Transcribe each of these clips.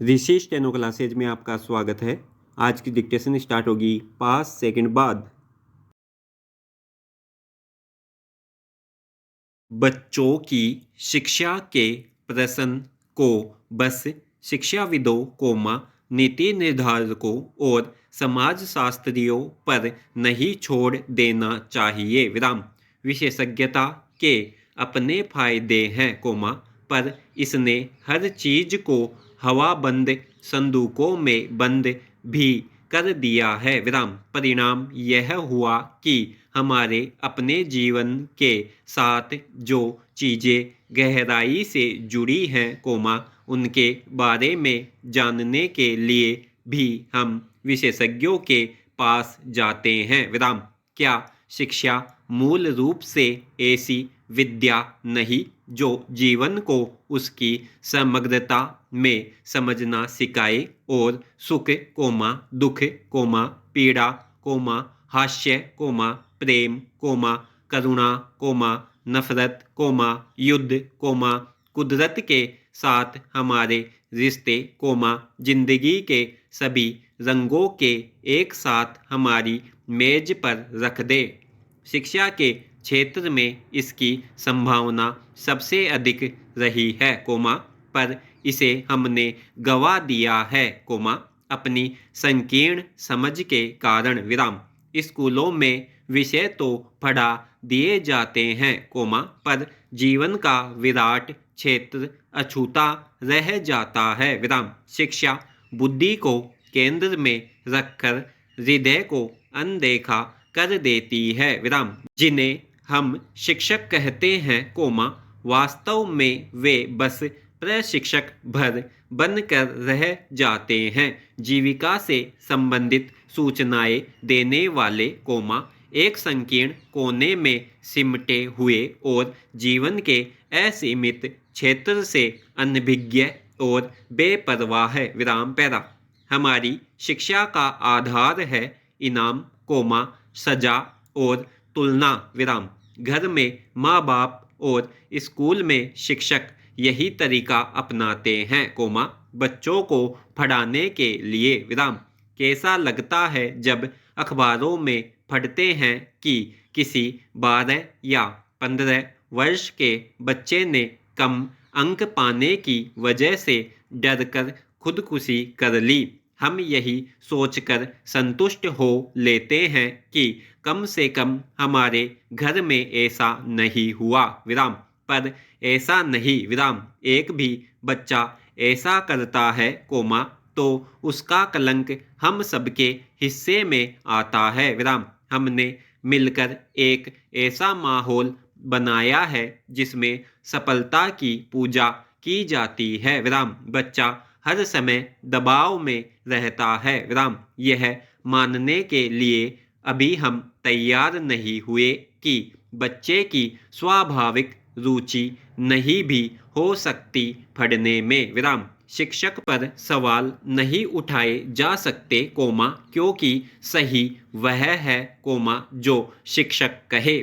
ऋषि steno classes में आपका स्वागत है। आज की डिक्टेशन स्टार्ट होगी 5 सेकंड बाद। बच्चों की शिक्षा के प्रश्न को बस शिक्षाविदों नीति निर्धारकों और समाजशास्त्रियों पर नहीं छोड़ देना चाहिए। विशेषज्ञता के अपने फायदे हैं, पर इसने हर चीज को हवाबंद संदूकों में बंद भी कर दिया है। परिणाम यह हुआ कि हमारे अपने जीवन के साथ जो चीज़ें गहराई से जुड़ी हैं, उनके बारे में जानने के लिए भी हम विशेषज्ञों के पास जाते हैं। क्या शिक्षा मूल रूप से ऐसी विद्या नहीं जो जीवन को उसकी समग्रता में समझना सिखाए और सुख, दुख, पीड़ा, हास्य, प्रेम, करुणा, नफरत, युद्ध, कुदरत के साथ हमारे रिश्ते, जिंदगी के सभी रंगों के एक साथ हमारी मेज पर रख दे। शिक्षा के क्षेत्र में इसकी संभावना सबसे अधिक रही है, पर इसे हमने गवा दिया है, अपनी संकीर्ण समझ के कारण। स्कूलों में विषय तो पढ़ा दिए जाते हैं, पर जीवन का विराट क्षेत्र अछूता रह जाता है। शिक्षा बुद्धि को केंद्र में रखकर हृदय को अनदेखा कर देती है। जिन्हें हम शिक्षक कहते हैं, वास्तव में वे बस प्रशिक्षक भर बनकर रह जाते हैं। जीविका से संबंधित सूचनाएं देने वाले, एक संकीर्ण कोने में सिमटे हुए और जीवन के असीमित क्षेत्र से अनभिज्ञ और बेपरवाह है। हमारी शिक्षा का आधार है इनाम, सजा और तुलना। घर में माँ बाप और स्कूल में शिक्षक यही तरीका अपनाते हैं, बच्चों को पढ़ाने के लिए। कैसा लगता है जब अखबारों में पढ़ते हैं कि किसी 12 या 15 वर्ष के बच्चे ने कम अंक पाने की वजह से डरकर खुदकुशी कर ली। हम यही सोचकर संतुष्ट हो लेते हैं कि कम से कम हमारे घर में ऐसा नहीं हुआ। पर ऐसा नहीं। एक भी बच्चा ऐसा करता है, तो उसका कलंक हम सबके हिस्से में आता है। हमने मिलकर एक ऐसा माहौल बनाया है जिसमें सफलता की पूजा की जाती है। बच्चा हर समय दबाव में रहता है, यह मानने के लिए अभी हम तैयार नहीं हुए कि बच्चे की स्वाभाविक रुचि नहीं भी हो सकती पढ़ने में। शिक्षक पर सवाल नहीं उठाए जा सकते, क्योंकि सही वह है, जो शिक्षक कहे।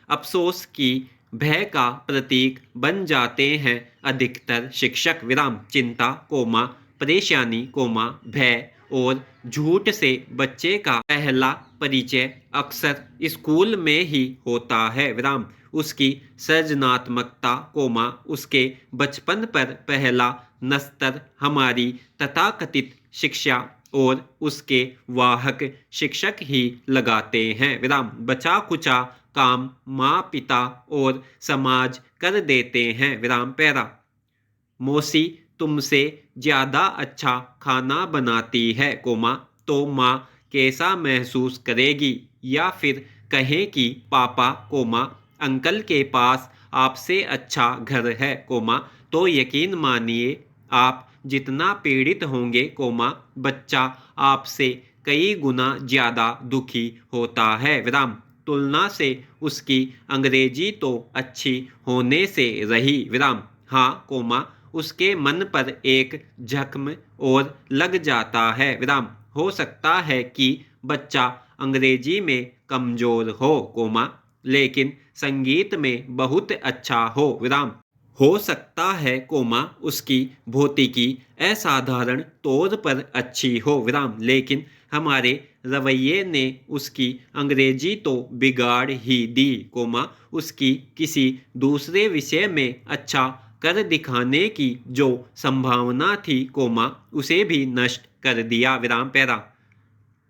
अफसोस की भय का प्रतीक बन जाते हैं अधिकतर शिक्षक। चिंता, परेशानी, भय और झूठ से बच्चे का पहला परिचय अक्सर स्कूल में ही होता है। उसकी सृजनात्मकता, उसके बचपन पर पहला नस्तर हमारी तथाकथित शिक्षा और उसके वाहक शिक्षक ही लगाते हैं। बचा कुचा काम माँ पिता और समाज कर देते हैं। मौसी तुमसे ज़्यादा अच्छा खाना बनाती है, तो माँ कैसा महसूस करेगी? या फिर कहें कि पापा, अंकल के पास आपसे अच्छा घर है, तो यकीन मानिए आप जितना पीड़ित होंगे, बच्चा आपसे कई गुना ज़्यादा दुखी होता है। तुलना से उसकी अंग्रेजी तो अच्छी होने से रही। हाँ, उसके मन पर एक जख्म और लग जाता है। हो सकता है कि बच्चा अंग्रेजी में कमज़ोर हो, लेकिन संगीत में बहुत अच्छा हो। हो सकता है कोमा उसकी भौतिकी असाधारण तौर पर अच्छी हो विराम, लेकिन हमारे रवैये ने उसकी अंग्रेजी तो बिगाड़ ही दी कोमा। उसकी किसी दूसरे विषय में अच्छा कर दिखाने की जो संभावना थी कोमा उसे भी नष्ट कर दिया विराम पैरा।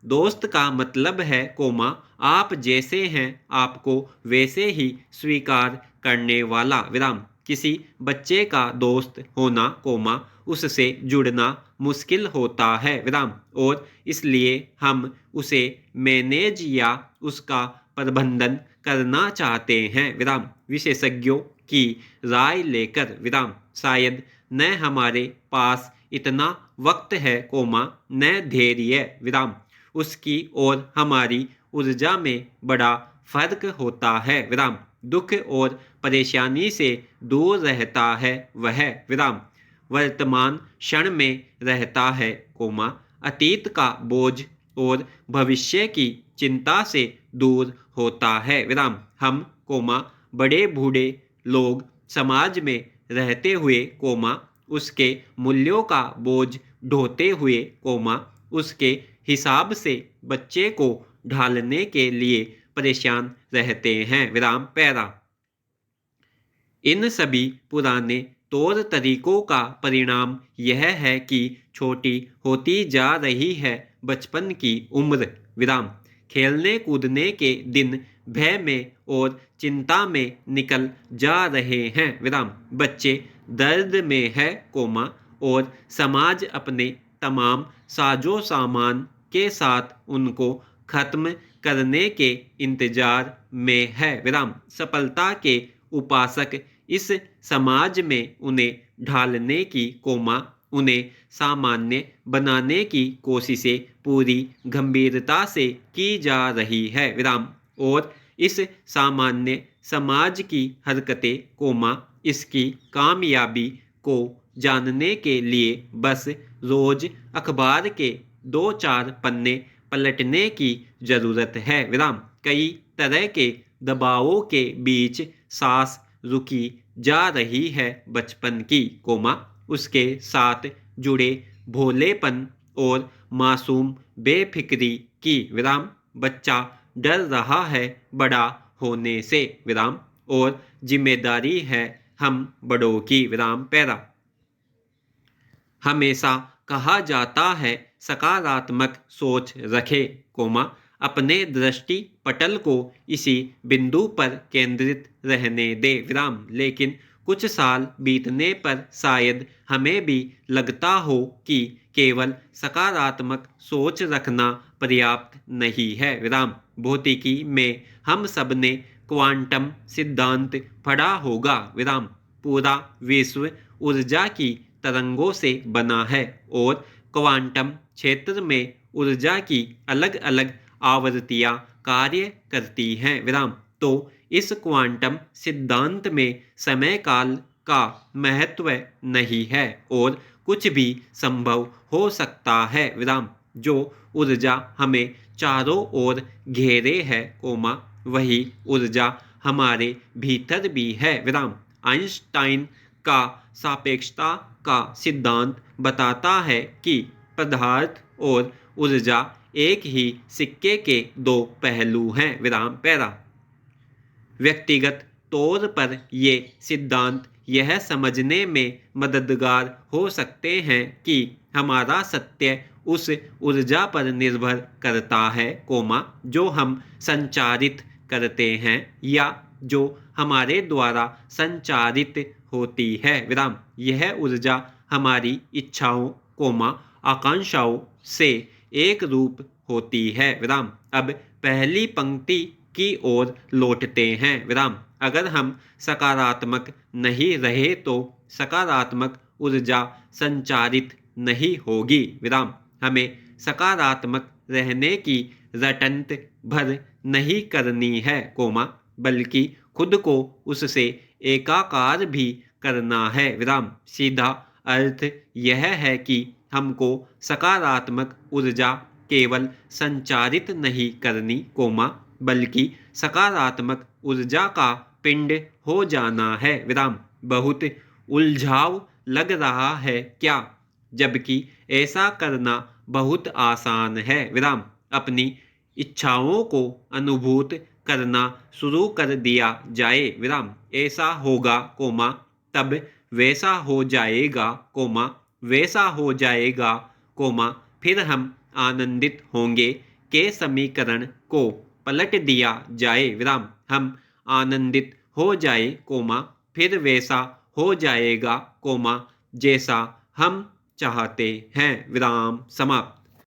दोस्त का मतलब है कोमा आप जैसे हैं आपको वैसे ही स्वीकार करने वाला विराम। किसी बच्चे का दोस्त होना कोमा उससे जुड़ना मुश्किल होता है विराम, और इसलिए हम उसे मैनेज या उसका प्रबंधन करना चाहते हैं विराम, विशेषज्ञों की राय लेकर विराम। शायद न हमारे पास इतना वक्त है कोमा न धैर्य विराम। उसकी और हमारी ऊर्जा में बड़ा फर्क होता है विराम। दुख और परेशानी से दूर रहता है वह विराम, वर्तमान क्षण में रहता है कोमा, अतीत का बोझ और भविष्य की चिंता से दूर होता है विराम। हम कोमा बड़े बूढ़े लोग समाज में रहते हुए कोमा उसके मूल्यों का बोझ ढोते हुए कोमा उसके हिसाब से बच्चे को ढालने के लिए परेशान रहते हैं विराम पैरा। इन सभी पुराने तौर तरीकों का परिणाम यह है कि छोटी होती जा रही है बचपन की उम्र विराम। खेलने कूदने के दिन भय में और चिंता में निकल जा रहे हैं विराम। बच्चे दर्द में है कोमा और समाज अपने तमाम साजो सामान के साथ उनको खत्म करने के इंतजार में है विराम। सफलता के उपासक इस समाज में उन्हें ढालने की कोमा उन्हें सामान्य बनाने की कोशिशें पूरी गंभीरता से की जा रही है विराम, और इस सामान्य समाज की हरकतें कोमा इसकी कामयाबी को जानने के लिए बस रोज अखबार के 2-4 पन्ने पलटने की जरूरत है विराम। कई तरह के दबावों के बीच सांस रुकी जा रही है बचपन की कोमा, उसके साथ जुड़े भोलेपन और मासूम बेफिक्री की विराम। बच्चा डर रहा है बड़ा होने से विराम, और जिम्मेदारी है हम बड़ों की विराम पैरा। हमेशा कहा जाता है सकारात्मक सोच रखे कोमा, अपने दृष्टि पटल को इसी बिंदु पर केंद्रित रहने दे विराम। लेकिन कुछ साल बीतने पर शायद हमें भी लगता हो कि केवल सकारात्मक सोच रखना पर्याप्त नहीं है विराम। भौतिकी में हम सब ने क्वांटम सिद्धांत पढ़ा होगा विराम। पूरा विश्व ऊर्जा की तरंगों से बना है और क्वांटम क्षेत्र में ऊर्जा की अलग अलग आवृत्तियां कार्य करती हैं विराम। तो इस क्वांटम सिद्धांत में समय काल का महत्व नहीं है और कुछ भी संभव हो सकता है विराम। जो ऊर्जा हमें चारों ओर घेरे है कोमा वही ऊर्जा हमारे भीतर भी है विराम। आइंस्टाइन का सापेक्षता का सिद्धांत बताता है कि पदार्थ और ऊर्जा एक ही सिक्के के दो पहलू हैं विराम पैरा। व्यक्तिगत तौर पर ये सिद्धांत यह समझने में मददगार हो सकते हैं कि हमारा सत्य उस ऊर्जा पर निर्भर करता है कोमा जो हम संचारित करते हैं या जो हमारे द्वारा संचारित होती है विराम। यह ऊर्जा हमारी इच्छाओं कोमा आकांक्षाओं से एक रूप होती है विराम। अब पहली पंक्ति की ओर लौटते हैं विराम। अगर हम सकारात्मक नहीं रहे तो सकारात्मक ऊर्जा संचारित नहीं होगी विराम। हमें सकारात्मक रहने की रटंत भर नहीं करनी है कोमा बल्कि खुद को उससे एकाकार भी करना है विराम। सीधा अर्थ यह है कि हमको सकारात्मक ऊर्जा केवल संचारित नहीं करनी कोमा बल्कि सकारात्मक ऊर्जा का पिंड हो जाना है विराम। बहुत उलझाव लग रहा है क्या, जबकि ऐसा करना बहुत आसान है विराम। अपनी इच्छाओं को अनुभूत करना शुरू कर दिया जाए विराम। ऐसा होगा कोमा तब वैसा हो जाएगा कोमा वैसा हो जाएगा कोमा फिर हम आनंदित होंगे के समीकरण को पलट दिया जाए विराम। हम आनंदित हो जाए कोमा फिर वैसा हो जाएगा कोमा जैसा हम चाहते हैं विराम समाप्त।